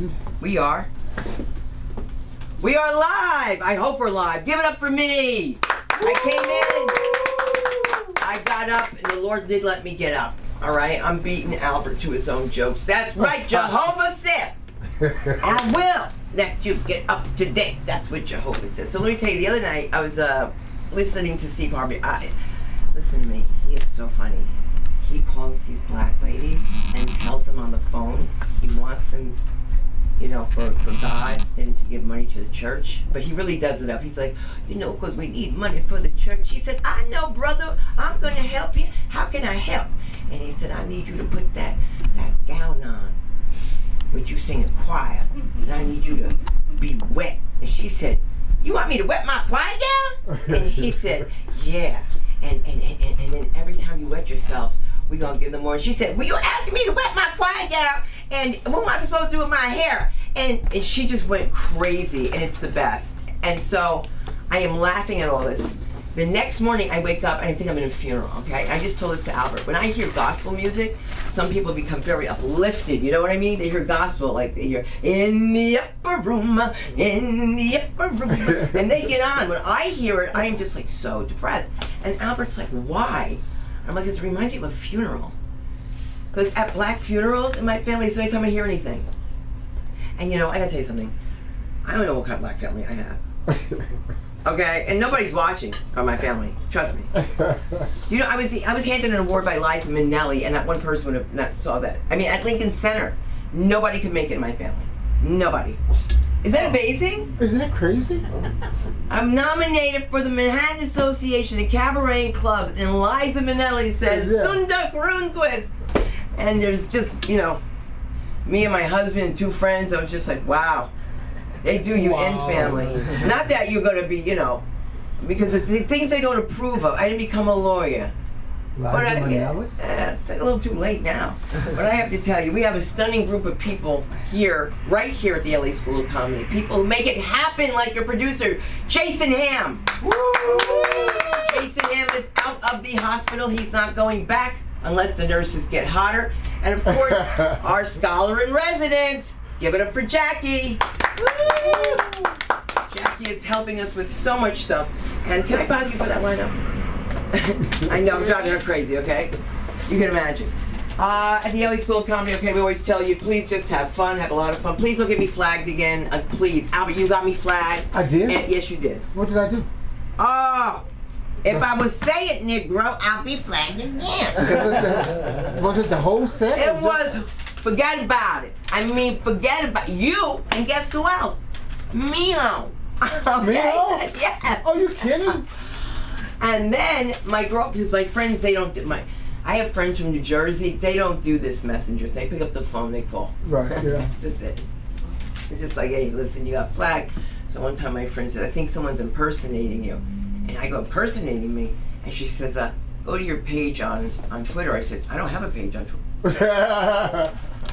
And? We are live! I hope we're live. Give it up for me! I came in, I got up, and the Lord did let me get up. Alright? I'm beating Albert to his own jokes. That's right, Jehovah said! I will let you get up to date. That's what Jehovah said. So let me tell you, the other night, I was listening to Steve Harvey. Listen to me, he is so funny. He calls these black ladies and tells them on the phone he wants them, you know, for God and to give money to the church. But he really does it up. He's like, you know, because we need money for the church. He said, I know, brother. I'm going to help you. How can I help? And he said, I need you to put that gown on, which you sing in choir. And I need you to be wet. And she said, you want me to wet my choir gown? And he said, yeah. And then every time you wet yourself, we're going to give them more. And she said, well, you asking me to wet my choir gown, and what am I supposed to do with my hair? And she just went crazy, and it's the best. And so I am laughing at all this. The next morning I wake up and I think I'm in a funeral, okay? I just told this to Albert. When I hear gospel music, some people become very uplifted, you know what I mean? They hear gospel, like they hear, in the upper room, and they get on. When I hear it, I am just like so depressed. And Albert's like, why? I'm like, it reminds me of a funeral. Because at black funerals in my family, it's the only time I hear anything. And you know, I gotta tell you something. I don't know what kind of black family I have. Okay, and nobody's watching on my family. Trust me. You know, I was handed an award by Liza Minnelli, and not one person would have not saw that. I mean, at Lincoln Center, nobody could make it in my family. Nobody. Is that amazing? Is that crazy? I'm nominated for the Manhattan Association of Cabaret Clubs, and Liza Minnelli says, Sunda Grunquist. And there's just, you know, me and my husband and two friends. I was just like, wow. They do you in family. Not that you're going to be, you know, because the things they don't approve of. I didn't become a lawyer. It's a little too late now. But I have to tell you, we have a stunning group of people here, right here at the LA School of Comedy. People who make it happen, like your producer, Jason Ham. Jason Ham is out of the hospital. He's not going back unless the nurses get hotter. And of course, our scholar in residence. Give it up for Jackie. Woo! Jackie is helping us with so much stuff. And can I bother you for that lineup? I know, I'm driving her crazy, okay? You can imagine. At the LA School of Comedy, okay, we always tell you, please just have fun, have a lot of fun. Please don't get me flagged again. Please. Albert, you got me flagged. I did? And, yes, you did. What did I do? Oh, if I would say it, Negro, I'll be flagged again. Was it the whole set? It was. Forget about it. I mean, forget about you. And guess who else? Mio. Okay? Mio? Yeah. Are you kidding? And then my because my friends, they don't do I have friends from New Jersey. They don't do this messenger thing. Pick up the phone, they call. Right. Yeah. That's it. It's just like, hey, listen, you got flagged. So one time my friend said, I think someone's impersonating you. And I go, impersonating me? And she says, go to your page on Twitter. I said, I don't have a page on Twitter.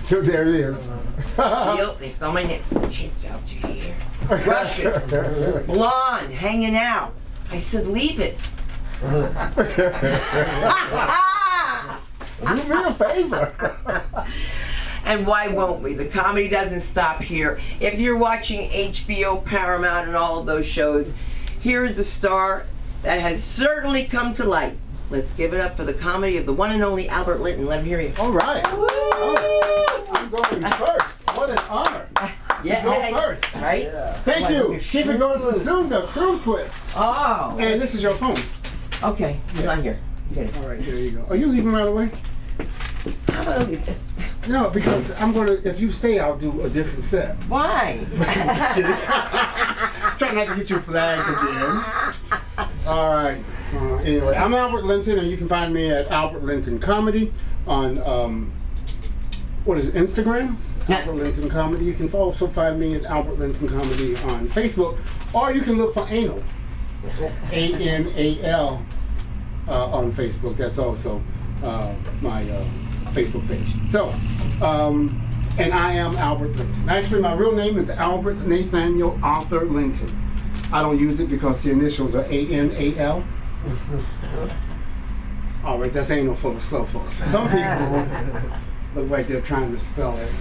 So there it is. They stole my name. Tits out to here. Russian. Blonde. Hanging out. I said, leave it. Do me a favor. And why won't we? The comedy doesn't stop here. If you're watching HBO, Paramount, and all of those shows, here is a star that has certainly come to light. Let's give it up for the comedy of the one and only Albert Linton. Let him hear you. All right. Oh, I'm going first. What an honor. Yeah. Go first. Right? Yeah. Thank you. Keep it going for Sunda Grunquist. Oh. And this is your phone. Okay. Yeah. I'm here. Okay. All right, there you go. Are you leaving right away? How about I leave this? No, because I'm going to, if you stay, I'll do a different set. Why? Just kidding. Try not to get you flagged again. All right. Anyway, I'm Albert Linton, and you can find me at Albert Linton Comedy on, what is it, Instagram? Albert Linton Comedy. You can also find me at Albert Linton Comedy on Facebook, or you can look for Anal, A-N-A-L, on Facebook. That's also my Facebook page. So, and I am Albert Linton. Actually, my real name is Albert Nathaniel Arthur Linton. I don't use it because the initials are A-N-A-L. All right, that's anal full of slow folks. Some people look like they're trying to spell it.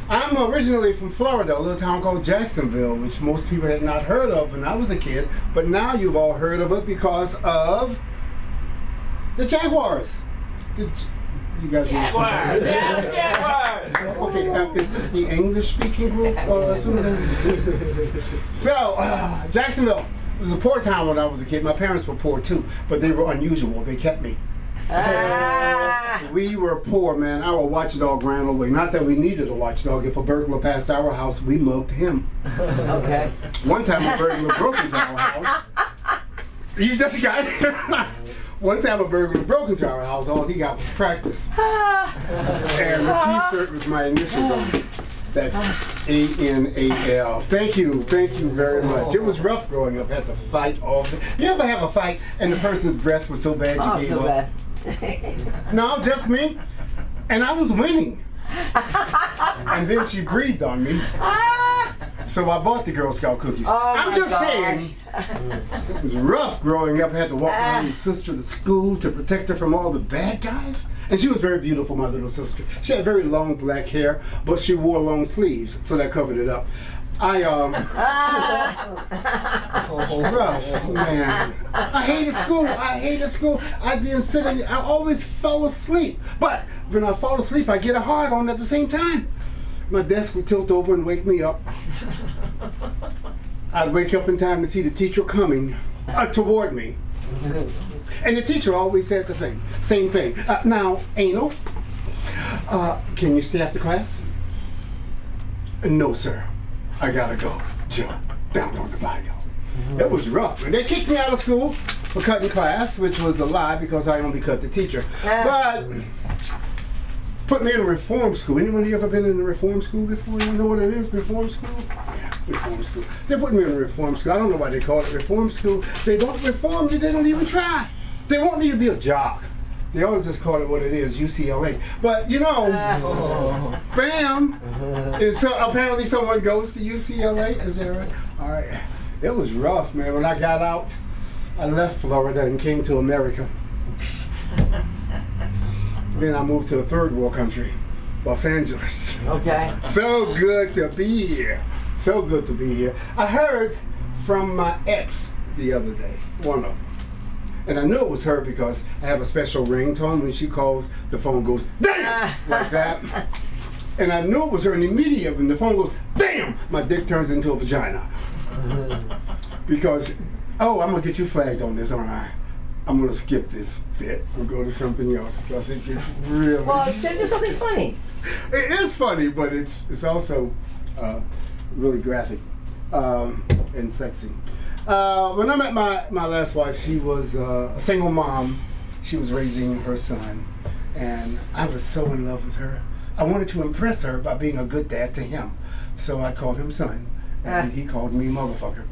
I'm originally from Florida, a little town called Jacksonville, which most people had not heard of when I was a kid, but now you've all heard of it because of the Jaguars. You guys Jaguars! Yeah, the Jaguars! Okay, is this the English-speaking group? So, Jacksonville was a poor town when I was a kid. My parents were poor too, but they were unusual. They kept me. We were poor, man. Our watchdog ran away. Not that we needed a watchdog. If a burglar passed our house, we mugged him. Okay. One time a burglar broke into our house. You just got it. One time a burglar broke into our house. All he got was practice. And the t-shirt with my initials on it. That's A-N-A-L. Thank you very much. It was rough growing up. Had to fight all the. You ever have a fight and the person's breath was so bad you gave up? No, just me. And I was winning. And then she breathed on me. So I bought the Girl Scout cookies. I'm just saying, it was rough growing up. I had to walk my little sister to school to protect her from all the bad guys. And she was very beautiful, my little sister. She had very long black hair, but she wore long sleeves, so that covered it up. Rough, man. I hated school. I'd be sitting, I always fell asleep. But when I fall asleep, I get a hard on at the same time. My desk would tilt over and wake me up. I'd wake up in time to see the teacher coming toward me. And the teacher always said the same thing. Now, Anal, can you stay after class? No, sir. I gotta go. Jump down on the bio. It was rough. And they kicked me out of school for cutting class, which was a lie because I only cut the teacher. But put me in a reform school. Anyone here ever been in a reform school before? You know what it is, reform school? Yeah, reform school. They put me in a reform school. I don't know why they call it reform school. They don't reform you, they don't even try. They want you to be a jock. They always just call it what it is, UCLA. But you know, bam! And so apparently someone goes to UCLA, is that right? All right. It was rough, man. When I got out, I left Florida and came to America. Then I moved to a third world country, Los Angeles. Okay. So good to be here. So good to be here. I heard from my ex the other day, one of them. And I knew it was her because I have a special ringtone. When she calls, the phone goes, damn! Like that. And I knew it was her, and immediately when the phone goes, damn! My dick turns into a vagina. Because, oh, I'm gonna get you flagged on this, aren't I? I'm gonna skip this bit and go to something else because it gets really. Well, do something funny. It is funny, but it's also really graphic and sexy. When I met my last wife, she was a single mom. She was raising her son, and I was so in love with her. I wanted to impress her by being a good dad to him, so I called him son, and he called me motherfucker.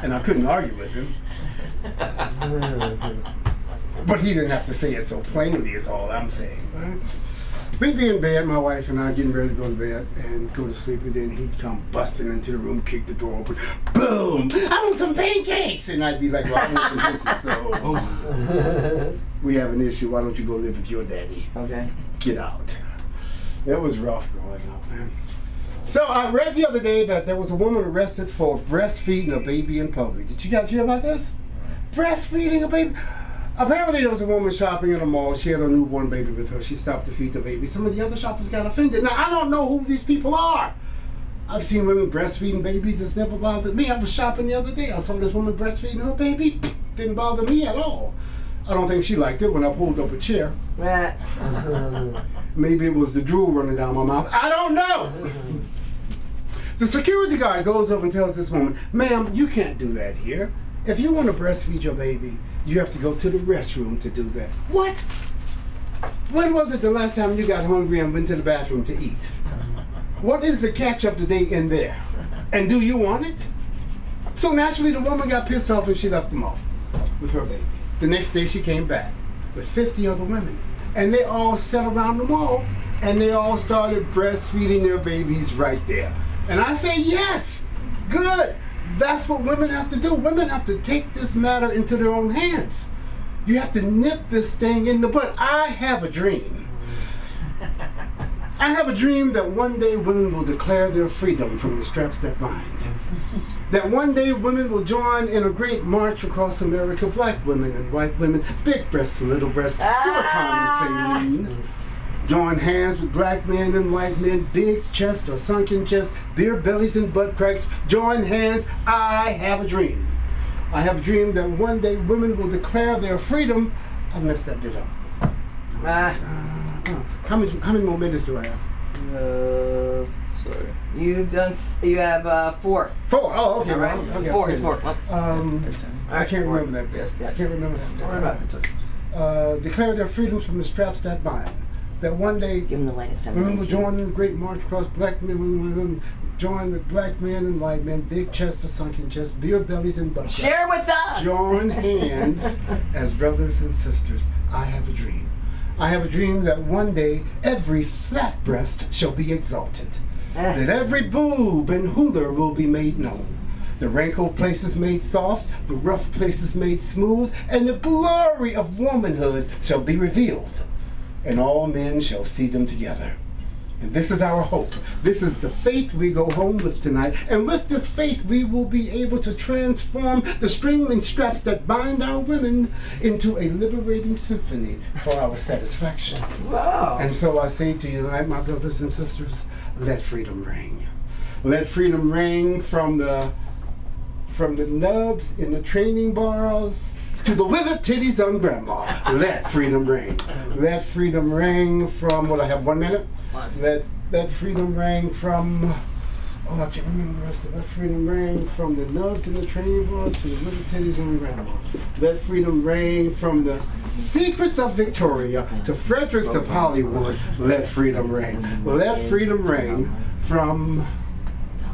And I couldn't argue with him. But he didn't have to say it so plainly, is all I'm saying. Right? We'd be in bed, my wife and I, getting ready to go to bed and go to sleep, and then he'd come busting into the room, kick the door open, boom! I want some pancakes! And I'd be like, well, I want some biscuits, so we have an issue. Why don't you go live with your daddy? Okay. Get out. It was rough growing up, man. So I read the other day that there was a woman arrested for breastfeeding a baby in public. Did you guys hear about this? Breastfeeding a baby? Apparently there was a woman shopping in a mall. She had a newborn baby with her. She stopped to feed the baby. Some of the other shoppers got offended. Now, I don't know who these people are. I've seen women breastfeeding babies. It's never bothered me. I was shopping the other day. I saw this woman breastfeeding her baby. Didn't bother me at all. I don't think she liked it when I pulled up a chair. Maybe it was the drool running down my mouth. I don't know. The security guard goes up and tells this woman, ma'am, you can't do that here. If you want to breastfeed your baby, you have to go to the restroom to do that. What? When was it the last time you got hungry and went to the bathroom to eat? What is the catch of the day in there? And do you want it? So naturally the woman got pissed off and she left the mall with her baby. The next day she came back with 50 other women. And they all sat around the mall and they all started breastfeeding their babies right there. And I say, yes, good. That's what women have to do. Women have to take this matter into their own hands. You have to nip this thing in the bud. I have a dream. I have a dream that one day women will declare their freedom from the straps that bind. That one day women will join in a great march across America, black women and white women, big breasts, little breasts, silicone and saline. Join hands with black men and white men, big chest or sunken chest, beer bellies and butt cracks. Join hands, I have a dream. I have a dream that one day women will declare their freedom. I messed that bit up. How many more minutes do I have? Sorry. You have 4. 4. Oh, okay. All right. Okay. 4. I can't remember that bit. I can't remember that bit. Declare their freedoms from the straps that bind. That one day Give them the light at women will 7:19. join in a great march across black men, women join with black men and white men, big chest or sunken chest, beer bellies and butt cracks. Share with us. Join hands as brothers and sisters. I have a dream. I have a dream that one day every flat breast shall be exalted. That every boob and hooler will be made known. The wrinkled places made soft, the rough places made smooth, and the glory of womanhood shall be revealed. And all men shall see them together. And this is our hope. This is the faith we go home with tonight. And with this faith, we will be able to transform the stringling straps that bind our women into a liberating symphony for our satisfaction. Wow. And so I say to you tonight, my brothers and sisters, let freedom ring. Let freedom ring from the nubs in the training bars to the withered titties on grandma. Let freedom ring. Let freedom ring from, I have 1 minute? Let freedom ring from, I can't remember the rest of it. Let freedom ring from the nubs in the training bars to the withered titties on grandma. Let freedom ring from the secrets of Victoria to Fredericks of Hollywood. Let freedom ring. Let freedom ring from,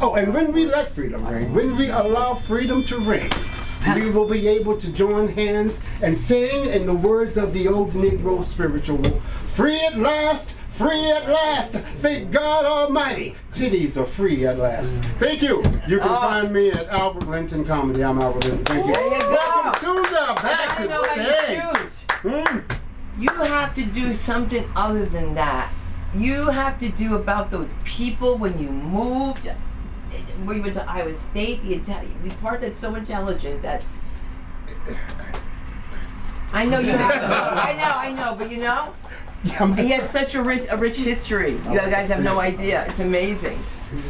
and when we let freedom ring, when we allow freedom to ring, we will be able to join hands and sing in the words of the old Negro spiritual, free at last, thank God Almighty, titties are free at last. Thank you. You can find me at Albert Linton Comedy. I'm Albert Linton. Thank you. There you go. Welcome, Susan, back to the stage. You have to do something other than that. You have to do about those people when you moved. When you went to Iowa State, the part that's so intelligent that I know you have. I know, but you know, he has such a rich history. You guys have no idea. It's amazing.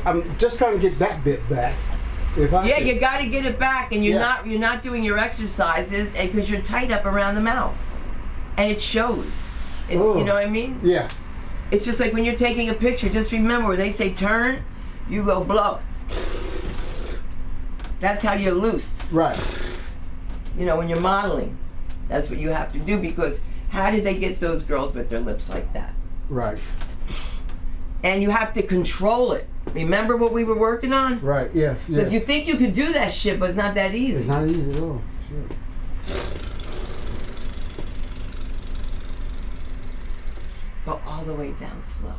I'm just trying to get that bit back. You got to get it back, and you're not doing your exercises, and because you're tight up around the mouth, and it shows. You know what I mean? Yeah. It's just like when you're taking a picture. Just remember when they say turn, you go blow. That's how you're loose. Right. You know, when you're modeling, that's what you have to do, because how did they get those girls with their lips like that? Right. And you have to control it. Remember what we were working on? Right, yes. Because you think you could do that shit, but it's not that easy. It's not easy at all. Sure. Go all the way down slow.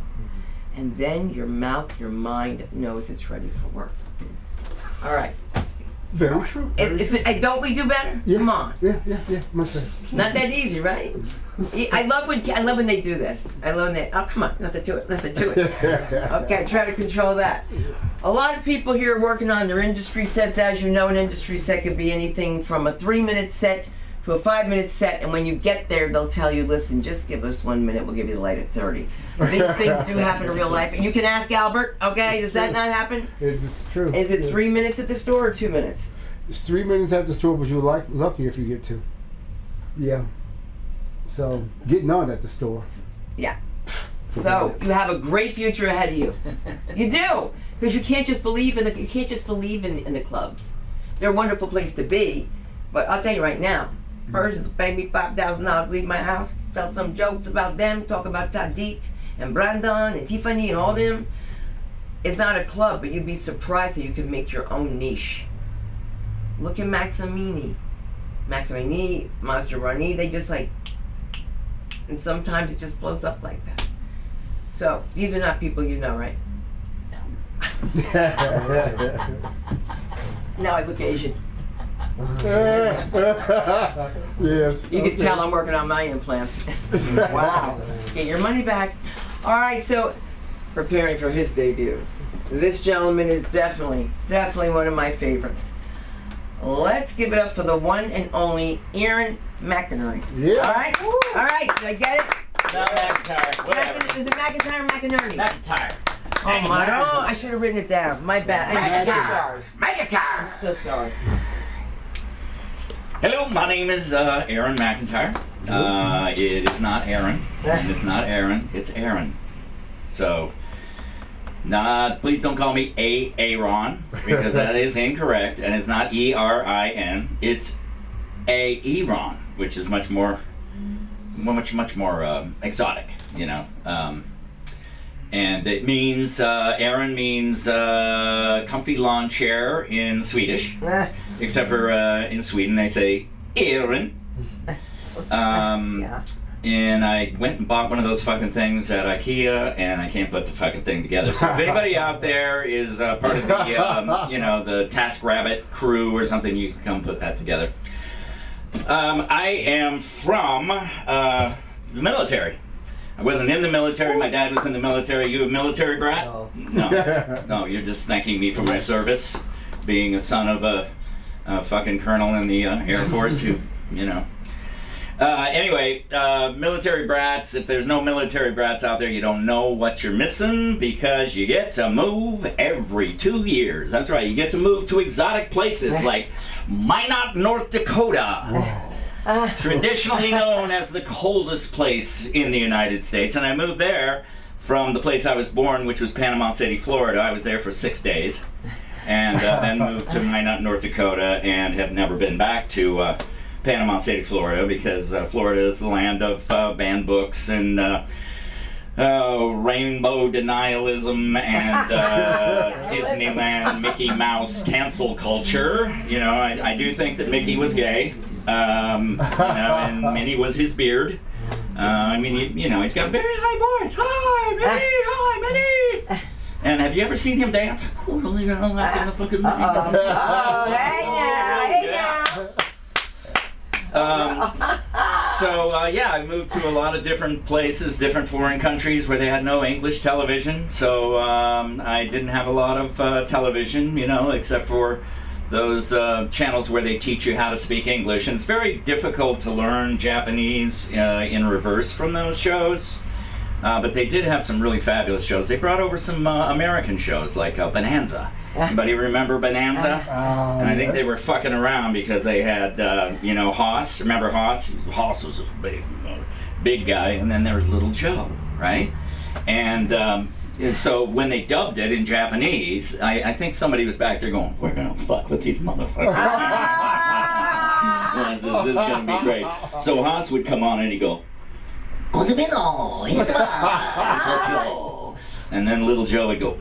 And then your mouth, your mind knows it's ready for work. All right. Very true. Don't we do better? Yeah. Come on. Yeah. Must say. Not that easy, right? I love when they do this. I love when they. Oh, come on, nothing to it. Okay, try to control that. A lot of people here are working on their industry sets. As you know, an industry set could be anything from a 3-minute set to a 5-minute set, and when you get there, they'll tell you, listen, just give us 1 minute, we'll give you the light at 30. These things do happen in real life. You can ask Albert, okay? Does that not happen? It's true. Is it 3 minutes at the store or 2 minutes? It's 3 minutes at the store, but you're lucky if you get 2. Yeah. So, getting on at the store. Yeah. So, you have a great future ahead of you. You do! Because you can't just believe in the clubs. They're a wonderful place to be, but I'll tell you right now, persons pay me $5,000 to leave my house, tell some jokes about them, talk about Tadiq and Brandon and Tiffany and all them. It's not a club, but you'd be surprised that you can make your own niche. Look at Maximini, Mascheroni, they just like, and sometimes it just blows up like that. So, these are not people you know, right? Now I look Asian. Yes. You can tell I'm working on my implants. Wow. Get your money back. All right, so preparing for his debut. This gentleman is definitely one of my favorites. Let's give it up for the one and only Aaron McInerney. Yeah. All right, did I get it? No, McIntyre. Whatever. Is it McIntyre or McInerney? McIntyre. Oh my God, I should have written it down. My bad. McIntyre. McIntyre. I'm so sorry. Hello, my name is Aaron McIntyre. It is not Aaron, and it's not Aaron, it's Aaron. So, please don't call me Aaron, because that is incorrect, and it's not E-R-I-N, it's Aaron, which is much more exotic, you know. And it means, Aaron means comfy lawn chair in Swedish, except for in Sweden they say Aaron. Yeah. And I went and bought one of those fucking things at IKEA, and I can't put the fucking thing together. So if anybody out there is part of the, you know, the TaskRabbit crew or something, you can come put that together. I am from the military. I wasn't in the military. My dad was in the military. You a military brat? No. No, you're just thanking me for my service, being a son of a fucking colonel in the Air Force who, you know. Anyway, military brats, if there's no military brats out there, you don't know what you're missing, because you get to move every 2 years. That's right, you get to move to exotic places like Minot, North Dakota. Traditionally known as the coldest place in the United States. And I moved there from the place I was born, which was Panama City, Florida. I was there for 6 days. And then moved to Minot, North Dakota, and have never been back to Panama City, Florida, because Florida is the land of banned books and rainbow denialism and Disneyland Mickey Mouse cancel culture. You know, I do think that Mickey was gay, you know, and Minnie was his beard. I mean, you know, he's got a very high voice. Hi, Minnie! Hi, Minnie! And have you ever seen him dance? Oh, like in the fucking Minnie. Oh, hey now, hey now. Yeah, I moved to a lot of different places, different foreign countries where they had no English television. So I didn't have a lot of television, you know, except for those channels where they teach you how to speak English. And it's very difficult to learn Japanese in reverse from those shows. But they did have some really fabulous shows. They brought over some American shows like Bonanza. Anybody remember Bonanza? And I think they were fucking around because they had, you know, Hoss. Remember Hoss? Hoss was a big guy, and then there was Little Joe, right? And so when they dubbed it in Japanese, I think somebody was back there going, "We're gonna fuck with these motherfuckers." This is gonna be great. So Hoss would come on and he'd go, and then Little Joe would go,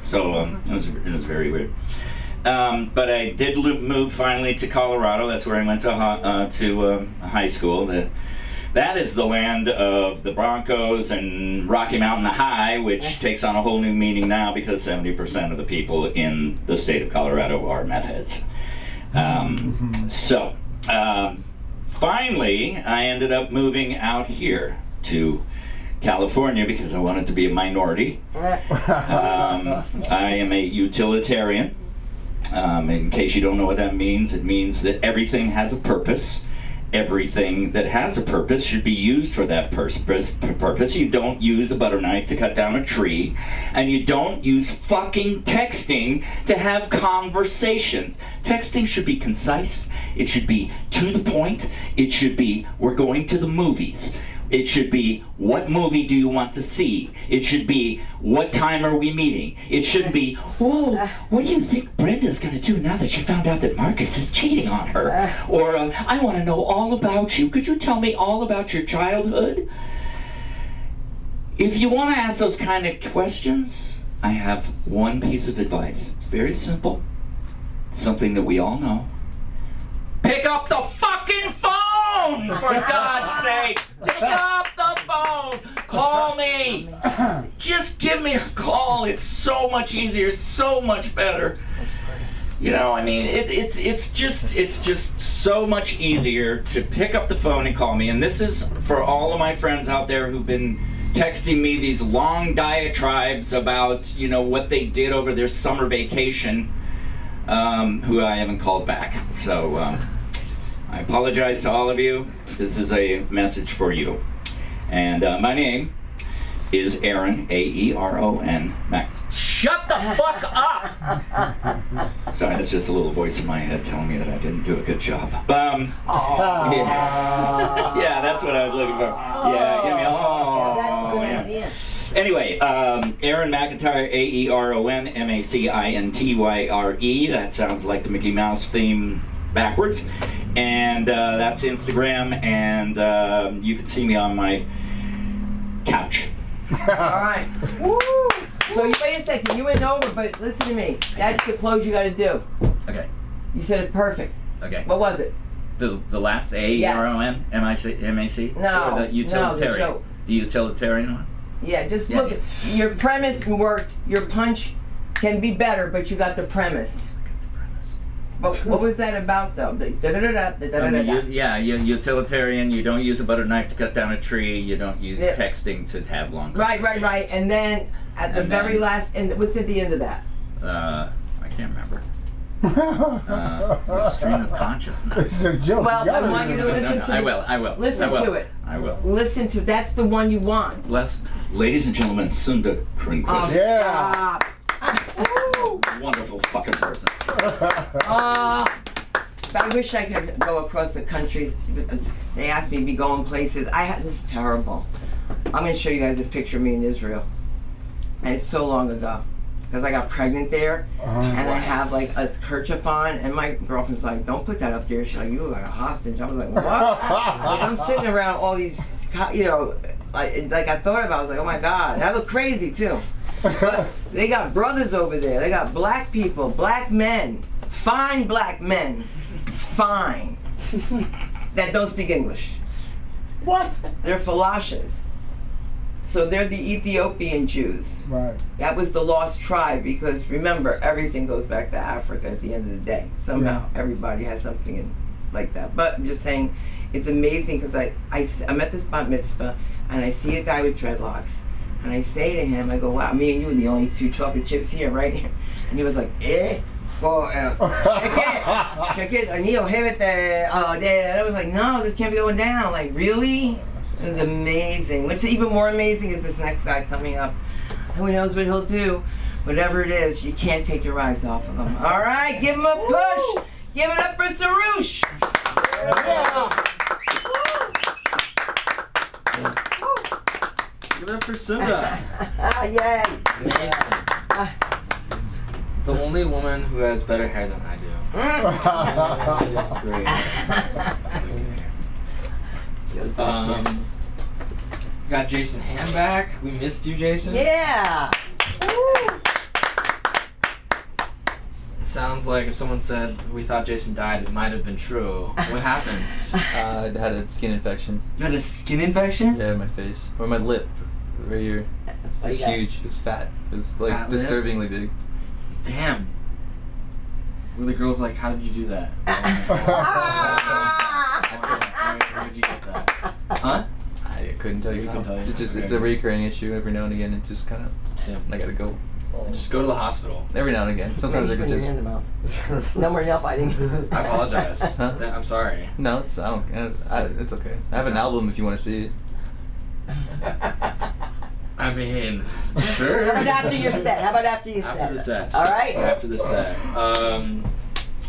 so it was very weird. But I did move finally to Colorado. That's where I went to high school. That is the land of the Broncos and Rocky Mountain High, which takes on a whole new meaning now because 70% of the people in the state of Colorado are meth heads. Finally, I ended up moving out here to California because I wanted to be a minority. I am a utilitarian. In case you don't know what that means, it means that everything has a purpose. Everything that has a purpose should be used for that purpose. You don't use a butter knife to cut down a tree, and you don't use fucking texting to have conversations. Texting should be concise. It should be to the point. It should be, we're going to the movies. It should be, what movie do you want to see? It should be, what time are we meeting? It should be, whoa, what do you think Brenda's gonna do now that she found out that Marcus is cheating on her? Or, I wanna know all about you. Could you tell me all about your childhood? If you wanna ask those kind of questions, I have one piece of advice. It's very simple. It's something that we all know. Pick up the fucking phone, for God's sake. Pick up the phone. Call me. Just give me a call. It's so much easier, so much better. You know, I mean, it's just so much easier to pick up the phone and call me. And this is for all of my friends out there who've been texting me these long diatribes about, you know, what they did over their summer vacation, who I haven't called back. So I apologize to all of you. This is a message for you. And my name is Aaron, A-E-R-O-N, Max. Shut the fuck up! Sorry, that's just a little voice in my head telling me that I didn't do a good job. Yeah. Yeah, that's what I was looking for. Yeah, give me a yeah. Anyway, Aaron McIntyre, A-E-R-O-N, M-A-C-I-N-T-Y-R-E. That sounds like the Mickey Mouse theme backwards. And that's Instagram, and you can see me on my couch. Alright. Woo! So you wait a second, you went over, but listen to me. That's the close you gotta do. Okay. You said it perfect. Okay. What was it? The last A-E-R-O-N? M-I-C? No. Or the utilitarian? No, the joke. The utilitarian one? Yeah, just look at your premise worked, your punch can be better, but you got the premise. But what was that about though? Utilitarian, you don't use a butter knife to cut down a tree, you don't use texting to have long conversations. Right. And then at the very last, and what's at the end of that? I can't remember. The stream of consciousness. This is a joke. Well, I want you to listen to I will. Listen to it. I will. Listen to, that's the one you want. Ladies and gentlemen, Sunda Kringquist. Yeah. Wonderful fucking person. I wish I could go across the country. They asked me to be going places. This is terrible. I'm going to show you guys this picture of me in Israel. And it's so long ago. Because I got pregnant there. And I have like a kerchief on. And my girlfriend's like, don't put that up there. She's like, you look like a hostage. I was like, what? I'm sitting around all these, you know, like I thought about it. I was like, oh my God. I look crazy too. But they got brothers over there. They got black people, black men, fine black men, fine, that don't speak English. What? They're Falashas. So they're the Ethiopian Jews. Right. That was the lost tribe because remember, everything goes back to Africa at the end of the day. Somehow everybody has something like that. But I'm just saying, it's amazing because I'm at this bat mitzvah and I see a guy with dreadlocks. And I say to him, I go, wow, me and you are the only two chocolate chips here, right? And he was like, well, check it, and he'll have it there. And I was like, no, this can't be going down. Like, really? It was amazing. What's even more amazing is this next guy coming up. Who knows what he'll do? Whatever it is, you can't take your eyes off of him. All right, give him a push. Give it up for Sarouche. Yeah. Give it up for Sunda. Yay. Amazing. The only woman who has better hair than I do. That's great. Got Jason Ham back. We missed you, Jason. Yeah. It sounds like if someone said we thought Jason died, it might have been true. What happened? I had a skin infection. You had a skin infection? Yeah, my face. Or my lip. Right here. It was huge. It was fat. It was like Fat lip? disturbingly big. Damn. Were the girls like, how did you do that? Where'd you get that? Huh? I couldn't tell you. You couldn't tell you. It's Okay. a recurring issue every now and again. It just kind of, Yeah. I gotta go. Just go to the hospital. Every now and again. Sometimes I could just. No more nail biting. I apologize. Huh? I'm sorry. No, it's it's okay. I have an album if you want to see it. I mean, sure. How about after your set? How about after your set? After the set. All right. After the set.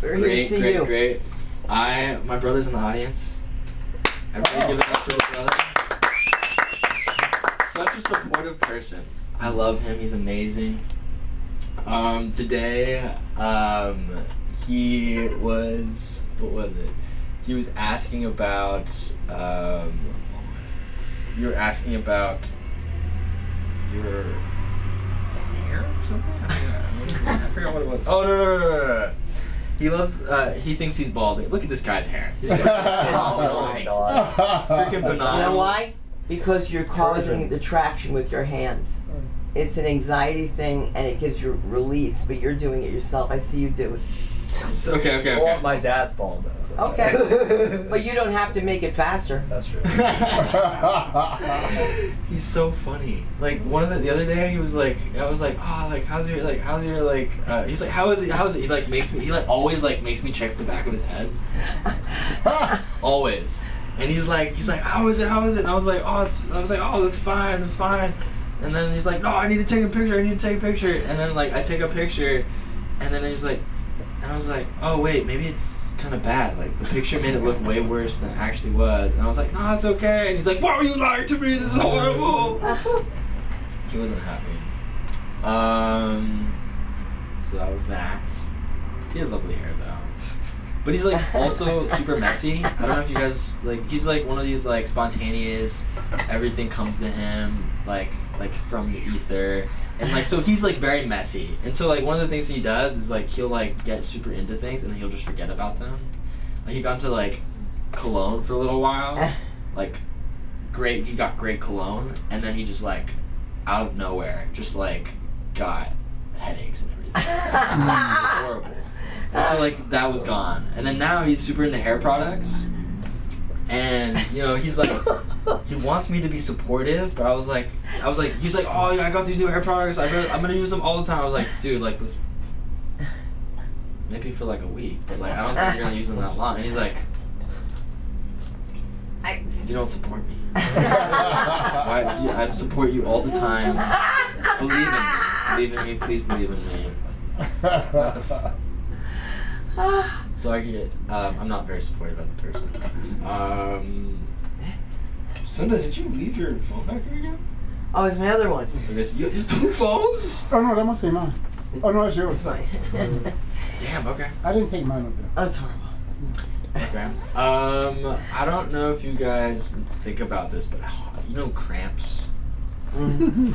We're here to see you. Great. My brother's in the audience. Everybody give it up for the brother. Such a supportive person. I love him. He's amazing. Today, he was, what was it? He was asking about, you were asking about your hair or something? I forgot what it was. Oh, no. He loves, he thinks he's balding. Look at this guy's hair. His hair is freaking phenomenal. You know why? Because you're causing the traction with your hands. It's an anxiety thing and it gives you release, but you're doing it yourself. I see you do it. It's okay. Well, my dad's bald though. So Okay. But you don't have to make it faster. That's true. He's so funny. Like one of the other day, he was like, I was like, oh, like how's your he's like, how is it? He like makes me, he like always like makes me check the back of his head. Always. And he's like, how is it? And I was like, oh, it looks fine. And then he's like, no, I need to take a picture. And then like I take a picture, and then he's like, and I was like, oh wait, maybe it's kind of bad. Like the picture made it look way worse than it actually was. And I was like, no, it's okay. And he's like, why are you lying to me? This is horrible. He wasn't happy. So that was that. He has lovely hair though. But he's like also super messy. I don't know if you guys like. He's like one of these like spontaneous. Everything comes to him like from the ether, and like so he's like very messy. And so like one of the things he does is like he'll like get super into things and then he'll just forget about them. Like he got into like cologne for a little while, like he got great cologne, and then he just like out of nowhere just like got headaches and everything. It was horrible. And so like that was gone, and then now he's super into hair products, and you know he's like he wants me to be supportive, but I was like he's like, oh yeah, I got these new hair products, I'm gonna use them all the time. I was like, dude, like let's maybe for like a week, but like I don't think you're gonna use them that long. And he's like, you don't support me. I support you all the time. Believe in me, please believe in me. What the fuck? So I get, I'm not very supportive as a person. Sunda, did you leave your phone back here again? Oh, it's my other one. You have 2 phones? Oh no, that must be mine. Oh no, it's yours. Damn, okay. I didn't take mine up there. That's horrible. Okay. I don't know if you guys think about this, but you know cramps? I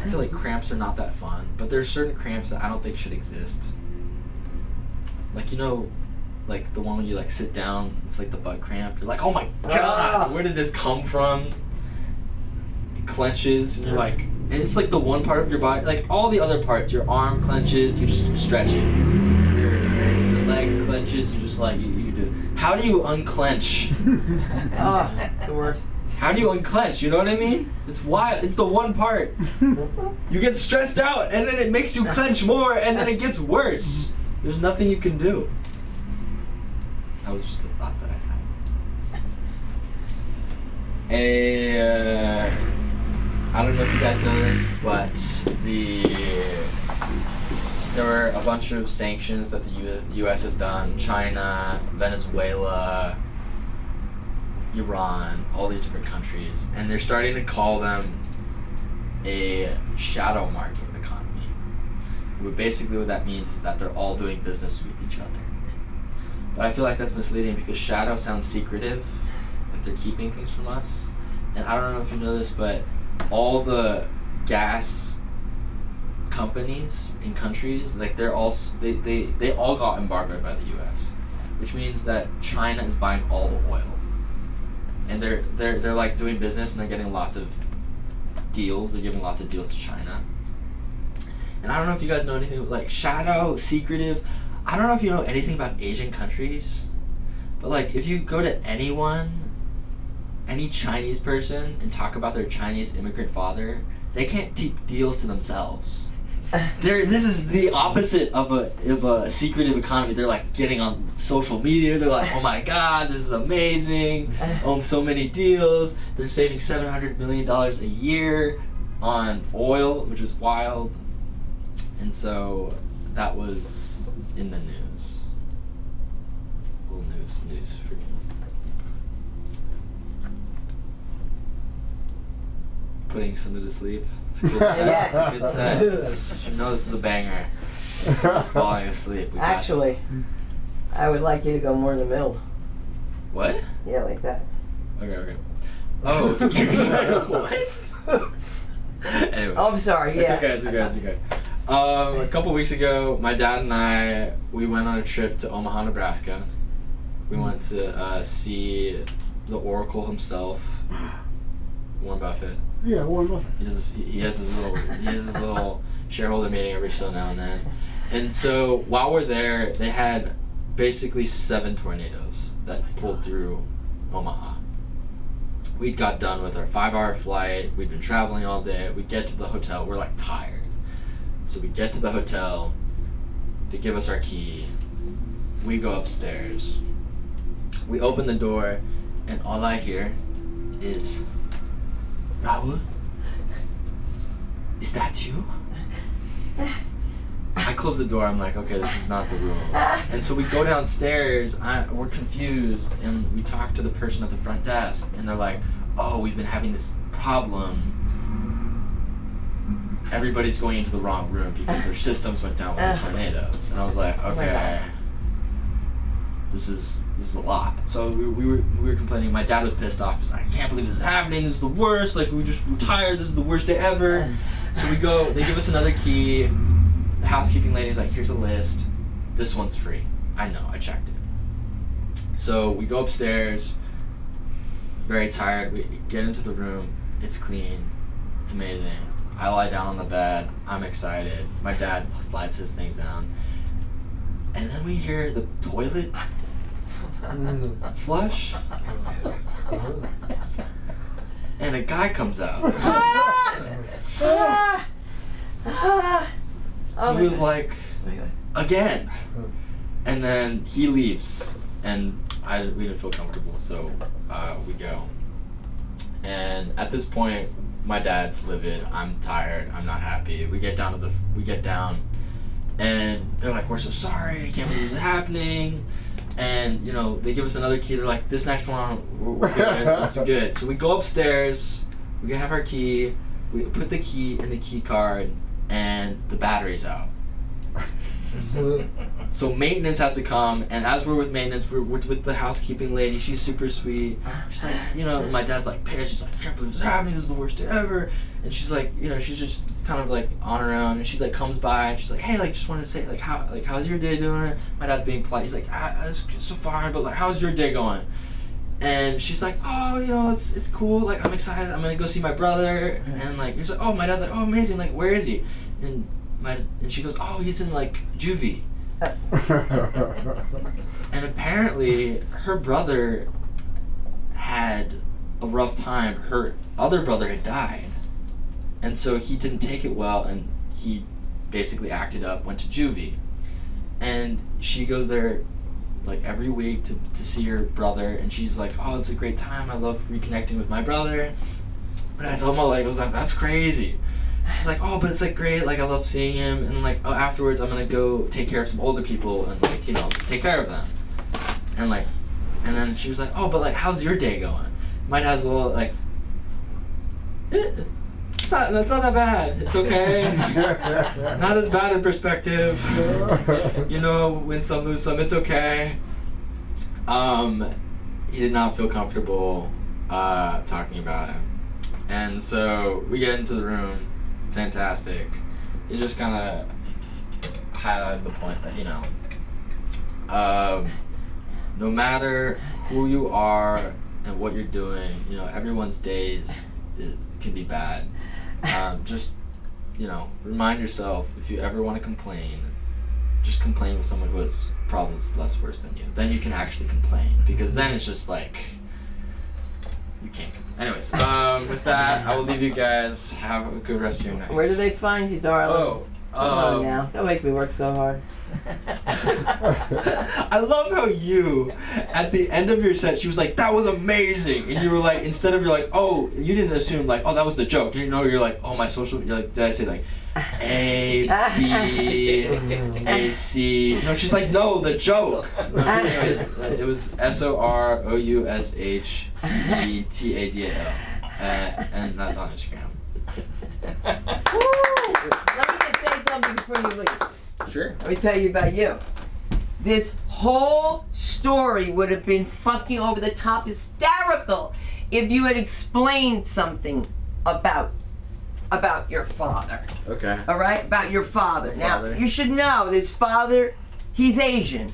feel like cramps are not that fun, but there's certain cramps that I don't think should exist. Like, you know, like the one when you like sit down, it's like the butt cramp. You're like, oh my god, where did this come from? It clenches, and you're like, and it's like the one part of your body, like all the other parts, your arm clenches, you just stretch it. Your leg clenches, you just like, you do. How do you unclench? Oh, the worst. How do you unclench? You know what I mean? It's wild. It's the one part. You get stressed out, and then it makes you clench more, and then it gets worse. There's nothing you can do. That was just a thought that I had. I don't know if you guys know this, but there were a bunch of sanctions that the U.S. has done. China, Venezuela, Iran, all these different countries, and they're starting to call them a shadow market economy. But basically what that means is that they're all doing business with each other. But I feel like that's misleading because shadow sounds secretive, like they're keeping things from us. And I don't know if you know this, but all the gas companies in countries, like they all got embargoed by the U.S., which means that China is buying all the oil. And they're like doing business, and they're getting lots of deals. They're giving lots of deals to China. And I don't know if you guys know anything like shadow, secretive. I don't know if you know anything about Asian countries, but like if you go to any Chinese person and talk about their Chinese immigrant father, they can't keep deals to themselves. This is the opposite of a secretive economy. They're like getting on social media. They're like, oh my god, this is amazing. So many deals. They're saving $700 million a year on oil, which is wild. And so that was in the news. A little news for you. Putting Sunda to sleep. It's a good set. It's a good set. You should know this is a banger. Sunda's falling asleep. Actually, I would like you to go more in the middle. What? Yeah, like that. Okay. Oh, what? Anyway. Oh, I'm sorry. Yeah. It's okay. A couple weeks ago, my dad and we went on a trip to Omaha, Nebraska. We went to see the Oracle himself, Warren Buffett. Yeah, Warren Buffett. He has his little shareholder meeting every so now and then. And so while we're there, they had basically 7 tornadoes that pulled through Omaha. We got done with our 5-hour flight. We'd been traveling all day. We get to the hotel. We're like tired. So we get to the hotel. They give us our key. We go upstairs. We open the door, and all I hear is, Raul, is that you? I close the door. I'm like, okay, this is not the room. And so we go downstairs. We're confused, and we talk to the person at the front desk, and they're like, oh, we've been having this problem. Everybody's going into the wrong room because their systems went down with the tornadoes. And I was like, okay, this is a lot. So we were complaining. My dad was pissed off. He's like, I can't believe this is happening. This is the worst. Like, we're tired. This is the worst day ever. So we go. They give us another key. The housekeeping lady's like, here's a list. This one's free. I know. I checked it. So we go upstairs. Very tired. We get into the room. It's clean. It's amazing. I lie down on the bed. I'm excited. My dad slides his things down. And then we hear the toilet flush. And a guy comes out. He was like, again. And then he leaves. And we didn't feel comfortable, so we go. And at this point, my dad's livid. I'm tired. I'm not happy. We get down, and they're like, "We're so sorry. I can't believe this is happening." And you know, they give us another key. They're like, "This next one, we're good. It's good." So we go upstairs. We have our key. We put the key in the key card, and the battery's out. So maintenance has to come, and as we're with maintenance, we're with the housekeeping lady. She's super sweet. She's like, you know, my dad's like pissed. She's like, I can't believe this is happening. This is the worst day ever. And she's like, you know, she's just kind of like on her own. And she like comes by and she's like, hey, like just wanted to say like how's your day doing? My dad's being polite. He's like, it's so far, but like how's your day going? And she's like, oh, you know, it's cool. Like I'm excited. I'm gonna go see my brother. And like he's like, oh, my dad's like, oh, amazing. Like where is he? And she goes, oh, he's in like juvie. And apparently her brother had a rough time. Her other brother had died, and so he didn't take it well, and he basically acted up, went to juvie. And she goes there like every week to see her brother, and she's like, oh, it's a great time. I love reconnecting with my brother. But I told him, like, I was like, that's crazy. She's like, oh, but it's like great, like I love seeing him, and like afterwards I'm gonna go take care of some older people and like, you know, take care of them. And like, and then she was like, oh, but like how's your day going? My dad's well, like, it's not that bad. It's okay. Not as bad in perspective. You know, win some, lose some, it's okay. He did not feel comfortable talking about him. And so we get into the room. Fantastic. It just kind of highlighted the point that, you know, no matter who you are and what you're doing, you know, everyone's days can be bad. Just, you know, remind yourself, if you ever want to complain, just complain with someone who has problems less worse than you. Then you can actually complain, because then it's just like, you can't complain. Anyways, with that, I will leave you guys. Have a good rest of your night. Where do they find you, darling? Come on now. Don't make me work so hard. I love how you, at the end of your set, she was like, that was amazing. And you were like, instead of you're like, oh, you didn't assume like, oh, that was the joke. You know, you're like, oh, my social, you're like, did I say like, A, B, A, C? No, she's like, no, the joke. No, anyway, it was SOROUSHETADAL. And that's on Instagram. Let me just say something before you leave. Sure. Let me tell you about you. This whole story would have been fucking over the top hysterical if you had explained something about your father. Okay. All right? About your father. Now, Father. you should know this father, he's Asian.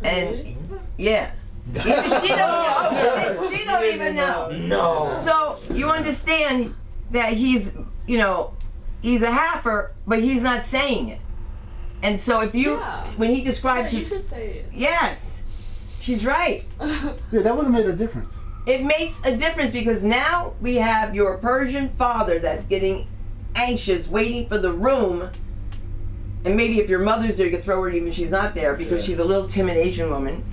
And, yeah. Even she don't know. She don't even know. No. So, you understand that he's, you know, he's a halfer, but he's not saying it. And so if you, Yeah. when he describes You his, should say it. yes, she's right. Yeah, that would have made a difference. It makes a difference because now we have your Persian father that's getting anxious, waiting for the room. And maybe if your mother's there, you could throw her even if she's not there because she's a little timid Asian woman.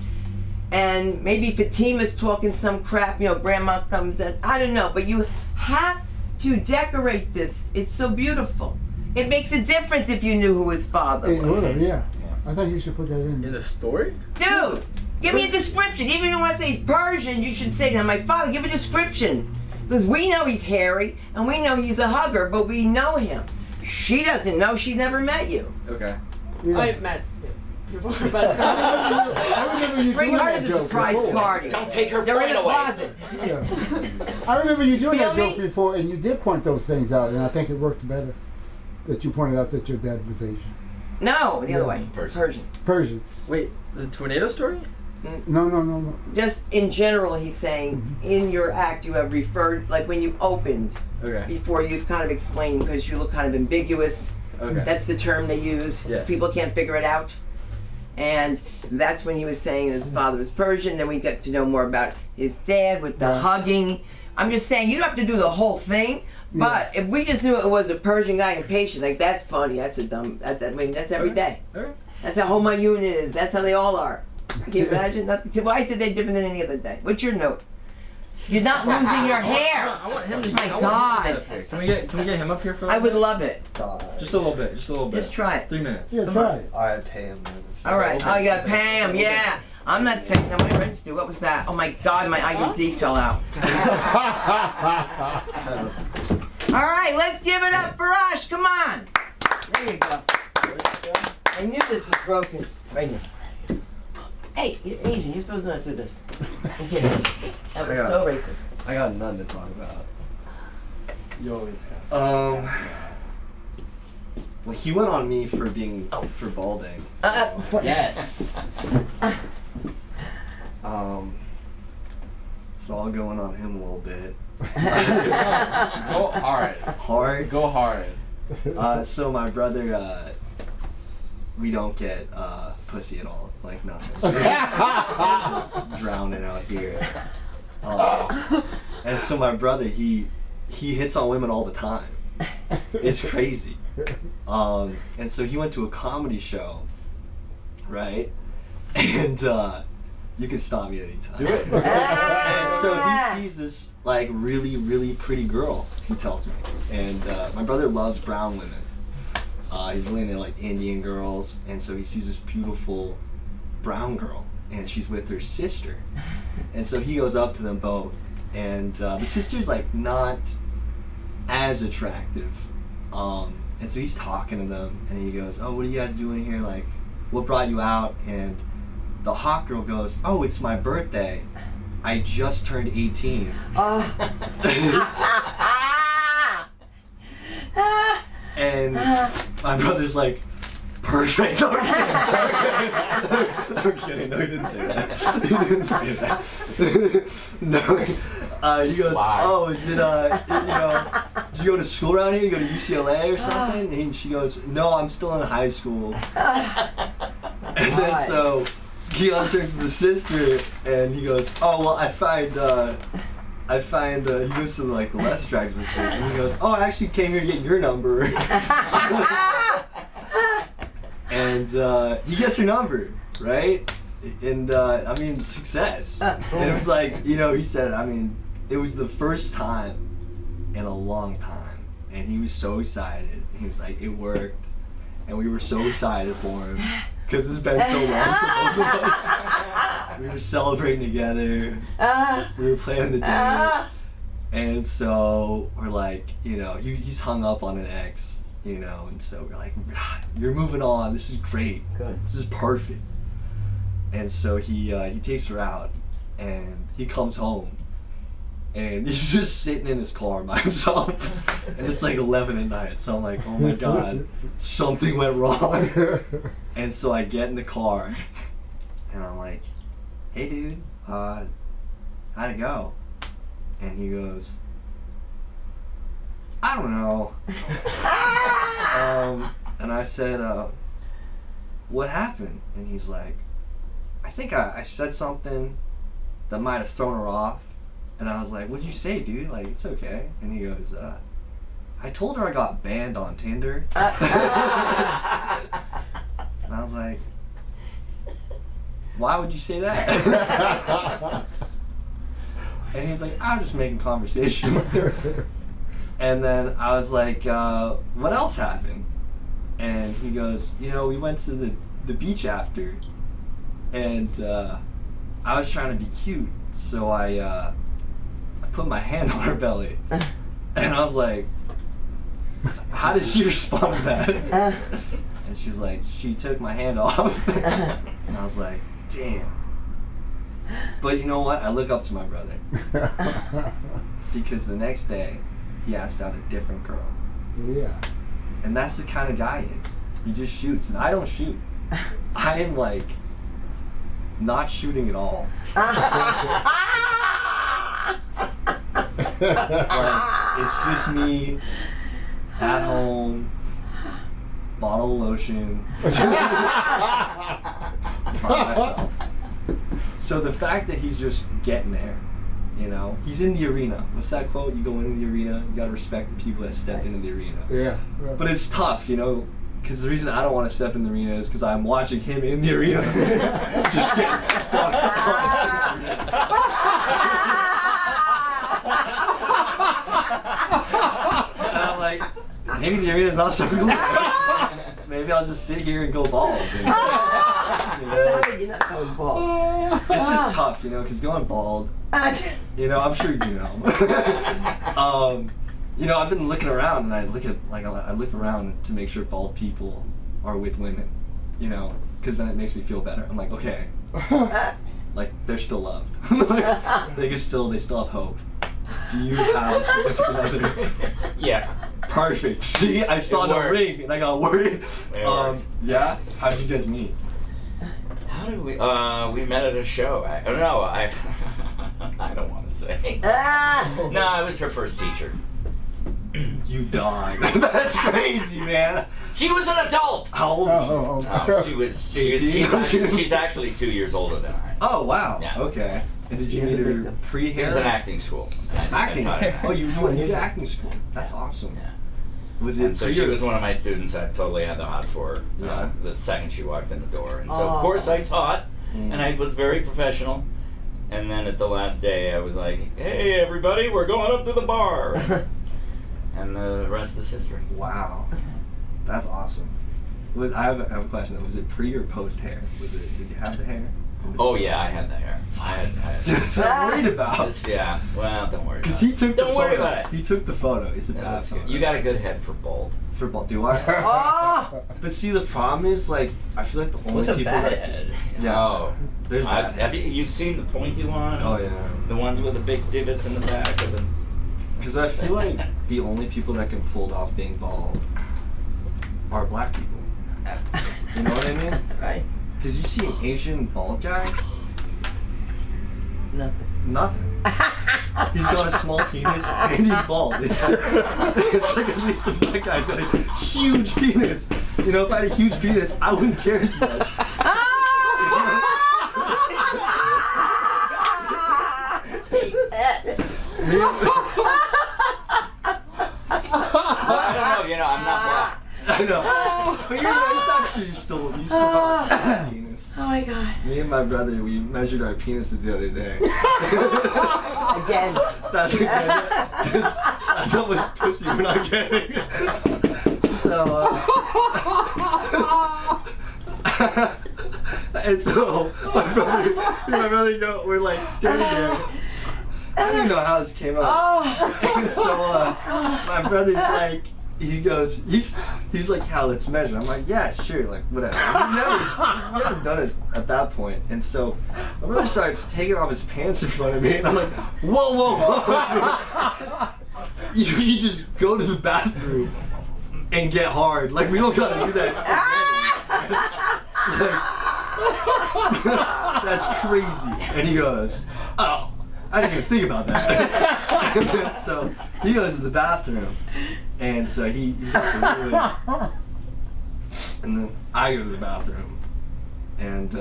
And maybe Fatima's talking some crap, you know, grandma comes in. I don't know, but you have to decorate this. It's so beautiful. It makes a difference if you knew who his father It would was. have, yeah. I think you should put that in. In the story? Dude, give me a description. Even if you want to say he's Persian, you should say, now my father, give a description. Because we know he's hairy, and we know he's a hugger, but we know him. She doesn't know, she's never met you. Okay. Yeah. I met him before, but I remember you Bring doing her that to the joke surprise before. party. Don't take her They're in point the away. closet. Yeah. I remember you doing Feel that joke me? before, and you did point those things out, and I think it worked better that you pointed out that your dad was Asian. No, the other way. Persian. Persian. Wait, the tornado story? No. Just in general, he's saying, in your act, you have referred, like when you opened, Okay. before you've kind of explained, because you look kind of ambiguous. Okay. That's the term they use. Yes. People can't figure it out. And that's when he was saying his father was Persian. Then we get to know more about his dad with the hugging. I'm just saying, you don't have to do the whole thing. But if we just knew it was a Persian guy and patient, like that's funny. That's a dumb. I mean, that's every day. Okay. That's how Humayun is. That's how they all are. Can you imagine? Why is they different than any other day? What's your note? You're not losing your hair. I want him to. My I want God. him to get up here. Can we get him up here for? I would love it. Just a little bit. Just a little bit. Just try it. 3 minutes. Yeah, Come try on. it. Alright, pay him. All right. Oh, you gotta pay him. Yeah. I'm not saying that. My rents do. What was that? Oh my God, my IUD fell out. All right, let's give it up for Ush. Come on. There you go. I knew this was broken. Right here. Hey, you're Asian. You're supposed to not do this. I'm kidding. That was so racist. I got none to talk about. You always got. Well, he went on me for being for balding. Yes. So I'll go in on him a little bit. Go hard. Hard. Go hard. So my brother, we don't get pussy at all, like nothing. Just drowning out here. And so my brother, he hits on women all the time. It's crazy. And so he went to a comedy show, right? And you can stop me at any time. Do it. And so he sees this like really, really pretty girl, he tells me. And my brother loves brown women. He's really into like Indian girls, and so he sees this beautiful brown girl, and she's with her sister. And so he goes up to them both, and the sister's like not as attractive. And so he's talking to them, and he goes, "Oh, what are you guys doing here? Like, what brought you out?" And the hot girl goes, "Oh, it's my birthday. I just turned 18. And my brother's like, "Perfect." I'm kidding. No, he didn't say that. He didn't say that. No. He goes, "Oh, is it, you know, do you go to school around here? You go to UCLA or something?" And she goes, "No, I'm still in high school." And then so Keon turns to the sister and he goes, "Oh, well, I find, he goes to like the less attractive sister and he goes, "Oh, I actually came here to get your number." And he gets her number, right? And I mean, success. And it was like, you know, he said, I mean, it was the first time in a long time. And he was so excited. He was like, it worked. And we were so excited for him. Because it's been so long for both of us. We were celebrating together. We were planning the date. And so we're like, you know, he's hung up on an ex, you know, and so we're like, "You're moving on. This is great. Good. This is perfect." And so he takes her out, and he comes home, and he's just sitting in his car by himself, and it's like 11 at night. So I'm like, "Oh my God, something went wrong." And so I get in the car, and I'm like, "Hey, dude, how'd it go?" And he goes, "I don't know." And I said, what happened? And he's like, I think I said something that might have thrown her off. And I was like, what'd you say, dude? Like, it's okay. And he goes, I told her I got banned on Tinder. And I was like, why would you say that? And he was like, I'm just making conversation with her. And then I was like, what else happened? And he goes, you know, we went to the beach after, and I was trying to be cute, so I put my hand on her belly. And I was like, how did she respond to that? And she was like, she took my hand off. And I was like, damn. But you know what? I look up to my brother. Because the next day, he asked out a different girl. Yeah. And that's the kind of guy he is. He just shoots, and I don't shoot. I am like, not shooting at all. Like, it's just me at home, bottle of lotion, by myself. So the fact that he's just getting there, you know, he's in the arena. What's that quote? You go into the arena, you gotta respect the people that step into the arena. Yeah. But it's tough, you know, because the reason I don't want to step in the arena is because I'm watching him in the arena just getting fucked up. And I'm like, maybe the arena's not so cool. Maybe I'll just sit here and go bald. You know? You're not going bald. It's just tough, you know, because going bald, you know, I'm sure you know. You know, I've been looking around, and I look around to make sure bald people are with women, you know, because then it makes me feel better. I'm like, okay, like they're still loved. Like, they still have hope. Do you have a significant other? Yeah. Perfect. See, I saw the ring, and I got worried. Yeah. How did you guys meet? How did we? We met at a show. I don't know. I don't want to say. No, I was her first teacher. You dog. That's crazy, man. She was an adult. How old was she? She's actually 2 years older than I. Oh wow. Yeah. Okay. And did you meet her pre-hair? It was an acting school. Acting. Oh, you went to acting school. That's awesome. Yeah. Was it? And so she was one of my students. I totally had the hots for her the second she walked in the door. And so of course I taught, and I was very professional. And then at the last day, I was like, "Hey everybody, we're going up to the bar." And the rest is history. Wow, that's awesome. I have a question. Was it pre or post hair? Did you have the hair? Oh yeah, I had the hair. I had That's what I'm worried about. yeah. Well, don't worry. Because he took the photo. Don't worry about it. He took the photo. It's a It bad looks photo. good. You got a good head for bald. For bald, do I? But see, the problem is, like, I feel like the only What's a people bad that head? Yeah. Oh. There's bad Have you've seen the pointy ones? Oh yeah. The ones with the big divots in the back of them. Because I feel like the only people that can pull off being bald are black people. You know what I mean? Right. Because you see an Asian bald guy, nothing. He's got a small penis and he's bald. It's like at least the black guy's got a huge penis. You know, if I had a huge penis, I wouldn't care as much. I don't know, you know, I'm not black. I know. But you're nice, I'm sure you still have a penis. Oh my god. Me and my brother, we measured our penises the other day. Again. That's how much pussy we're not getting. So, and so my brother go, we're like standing there. I don't even know how this came up. And so my brother's like, he's like, yeah, let's measure. I'm like, yeah, sure, like whatever. We never done it at that point. And so my brother starts taking off his pants in front of me, and I'm like, whoa, dude. You just go to the bathroom and get hard. Like, we don't gotta do that. Like, that's crazy. And he goes, oh, I didn't even think about that. And then, so he goes to the bathroom, and so he's got the really And then I go to the bathroom, and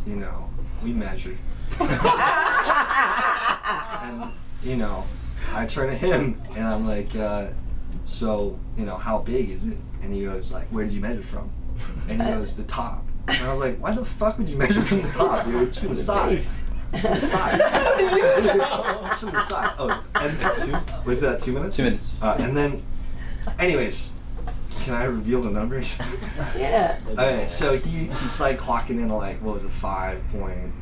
you know, we measure. And you know, I turn to him and I'm like, so you know, how big is it? And he goes like, where did you measure from? And he goes, the top. And I was like, why the fuck would you measure from the top, dude? It's from the side. From the side. How do you know? It's from the side. Oh, and was that 2 minutes? 2 minutes. And then, anyways, can I reveal the numbers? Yeah. Okay, so he's like clocking in like, what was it, 5 point?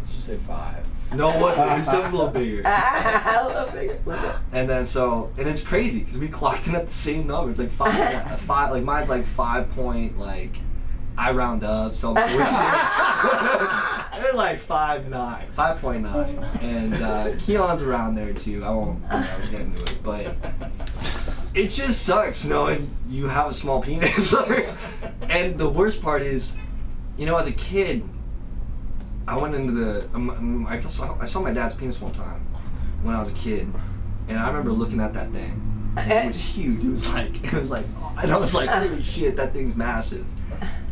Let's just say 5. No, it wasn't. It was still a little bigger. A little bigger. And then and it's crazy because we clocked in at the same number. It's like five, like mine's like 5 point, like I round up, so I'm 6. It's like 5.9, 5.9, and Keon's around there too. I won't get into it, but it just sucks knowing you have a small penis. And the worst part is, you know, as a kid, I went into I saw my dad's penis one time when I was a kid, and I remember looking at that thing. It was huge. It was like, oh, and I was like, holy shit, that thing's massive.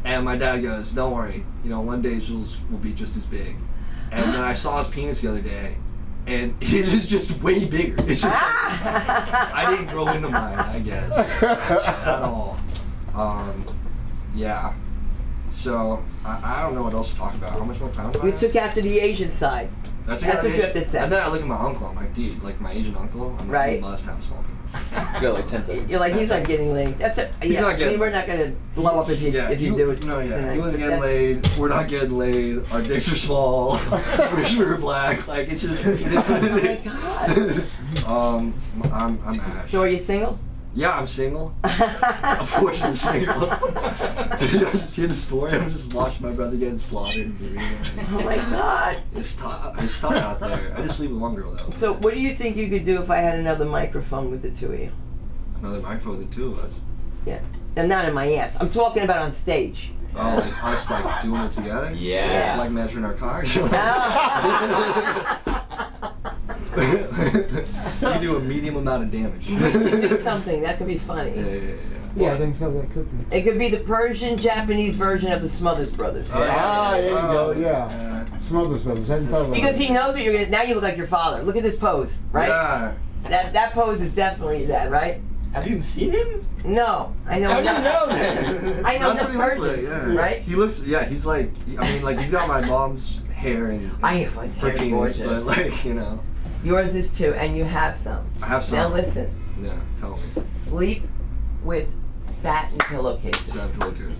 And my dad goes, don't worry, you know, one day Jules will be just as big. And then I saw his penis the other day, and his is just way bigger. It's just like, I didn't grow into mine, I guess, at all. Yeah. So I don't know what else to talk about. How much more pounds do I You have? took after the Asian side. That's what you have to say. And then I look at my uncle. I'm like, dude, like my Asian uncle. I'm like, Right. he must have a small penis. You got like 10 seconds. You're like, he's not getting laid. That's it. He's not getting- we're not gonna blow up if you do it. No, yeah. tonight, He wasn't but getting laid. We're not getting laid. Our dicks are small. we're black. Like it's just. Oh my God. I'm Ash. So are you single? Yeah, I'm single. Of course I'm single. I just hear the story. I'm just watching my brother getting slaughtered in the arena. Oh my God. It's tough. It's tough out there. I just sleep with one girl though. So what do you think you could do if I had another microphone with the two of you? Another microphone with the two of us. Yeah. And not in my ass. I'm talking about on stage. Oh, like us like doing it together? Yeah. Like measuring our cars? You do a medium amount of damage. You could do something. That could be funny. Yeah, I think so. That could be. It could be the Persian-Japanese version of the Smothers Brothers. Ah, there you go. Yeah. Smothers Brothers. Hadn't thought about Because that. he knows what you're gonna. Now you look like your father. Look at this pose, right? Yeah. That pose is definitely that, right? Have you seen him? No, I know. How do you not. know that? I know That's the what he looks like, Persians, yeah. right? He looks, yeah, he's like, I mean, like, he's got my mom's hair and It's her very penis, gorgeous. but, like, you know. Yours is too, and you have some. I have some. Now listen, Yeah, tell me. sleep with satin pillowcases. So I have to look at it.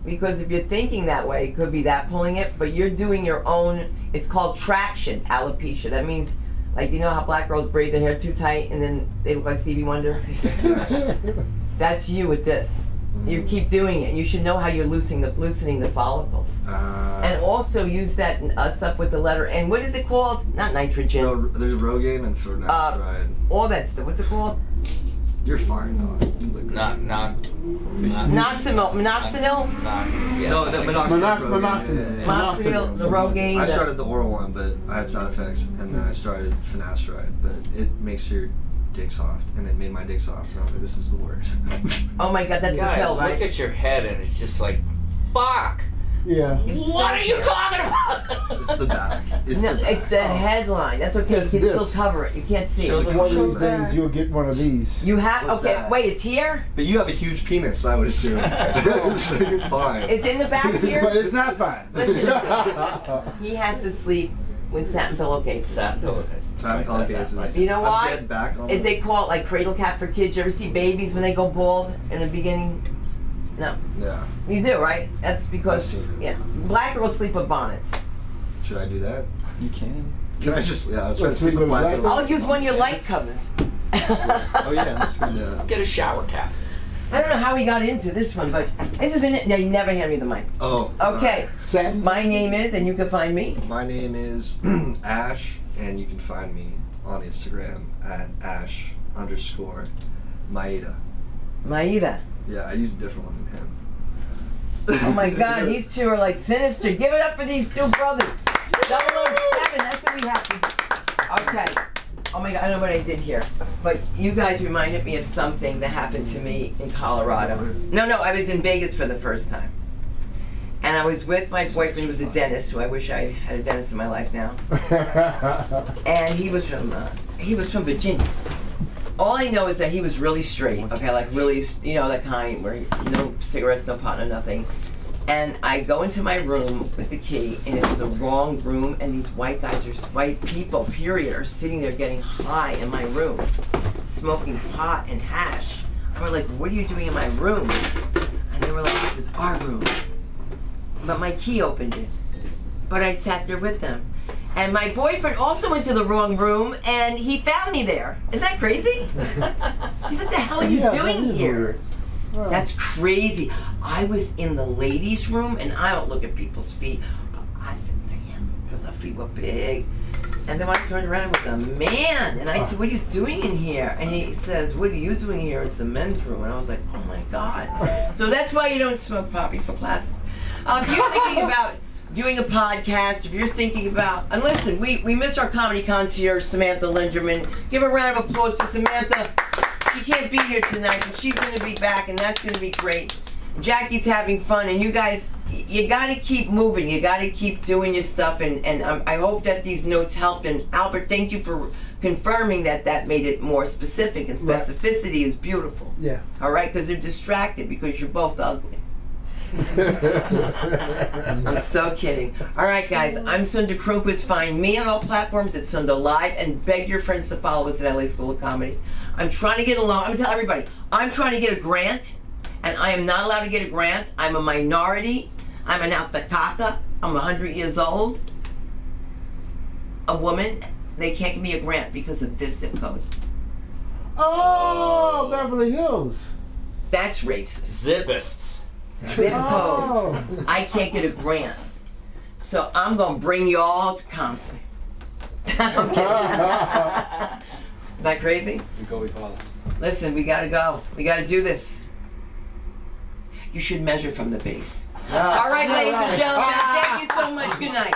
Because if you're thinking that way, it could be that pulling it, but you're doing your own, it's called traction alopecia. That means, like, you know how black girls braid their hair too tight and then they look like Stevie Wonder? That's you with this. You keep doing it. You should know how you're loosening the follicles. And also use that stuff with the letter N. What is it called? Not nitrogen. No, there's Rogaine and finasteride. All that stuff. What's it called? You're fine, dog. You look good. Minoxidil. No, the minoxidil. Minoxidil, the Rogaine. I started the oral one, but I had side effects, and then I started finasteride, but it makes your dick soft, and it made my dick soft, and I was like, this is the worst. Oh my God, that's the God, pill, look right? at your head and it's just like, fuck. Yeah. What are you talking about? It's the back. It's No, the back. it's the headline. That's okay. Yes, You can it still is. cover it. You can't see Show it. the- One of these days you'll get one of these. You have What's okay. that? Wait, it's here. But you have a huge penis, I would assume. So you're fine. It's in the back But here. it's not fine. He has to sleep with satin pillowcases. Satin pillowcase. Time pillowcases. You know I'm why? dead back on If they call it like cradle cap for kids. You ever see babies when they go bald in the beginning? No, Yeah. you do, right? That's I've because seen it. yeah, black girls sleep with bonnets. Should I do that? You can. Can I just, yeah, I was trying to Let's sleep sleep with with black black girls. I'll use one your light covers. Oh yeah, that's pretty Yeah. Let's get a shower cap. I don't know how we got into this one, but this has been it. No, you never hand me the mic. Oh. Okay. Satin. My name is, and you can find me. My name is Ash, and you can find me on Instagram at Ash_Maeda. Maida. Yeah, I use a different one than him. Oh my God, these two are like sinister. Give it up for these two brothers. 007, that's what we have to do. Okay. Oh my God, I don't know what I did here. But you guys reminded me of something that happened to me in Colorado. No, I was in Vegas for the first time. And I was with my boyfriend who was a dentist, who I wish I had a dentist in my life now. And he was from Virginia. All I know is that he was really straight, okay, like really, you know, that kind where no cigarettes, no pot, no nothing. And I go into my room with the key, and it's the wrong room, and these white guys, white people, period, are sitting there getting high in my room, smoking pot and hash. I was like, what are you doing in my room? And they were like, this is our room. But my key opened it. But I sat there with them. And my boyfriend also went to the wrong room, and he found me there. Isn't that crazy? He said, what the hell are you doing here? Wow. That's crazy. I was in the ladies' room, and I don't look at people's feet. But I said, damn, because our feet were big. And then when I turned around, it was a man. And I said, what are you doing in here? And he says, what are you doing here? It's the men's room. And I was like, oh my God. So that's why you don't smoke pot before classes. If you're thinking about doing a podcast, if you're thinking about, and listen, we miss our comedy concierge, Samantha Linderman. Give a round of applause to Samantha. She can't be here tonight, but she's going to be back, and that's going to be great. Jackie's having fun, and you guys, you got to keep moving. You got to keep doing your stuff, and I hope that these notes helped. And Albert, thank you for confirming that made it more specific, and specificity is beautiful. Yeah. All right, because they're distracted because you're both ugly. I'm so kidding. All right, guys, I'm Sunda Kronquist. Find me on all platforms at Sunda Live, and beg your friends to follow us at LA School of Comedy. I'm trying to get along. I'm gonna tell everybody, I'm trying to get a grant, and I am not allowed to get a grant. I'm a minority. I'm an Altakaka. I'm 100 years old. A woman. They can't give me a grant because of this zip code. Oh, Beverly Hills. That's racist. Zippists. Zip code. I can't get a grant. So I'm going to bring you all to Compton. I'm kidding. Isn't that crazy? We go, we follow. Listen, we got to go. We got to do this. You should measure from the base. All right, ladies and gentlemen, thank you so much. Good night.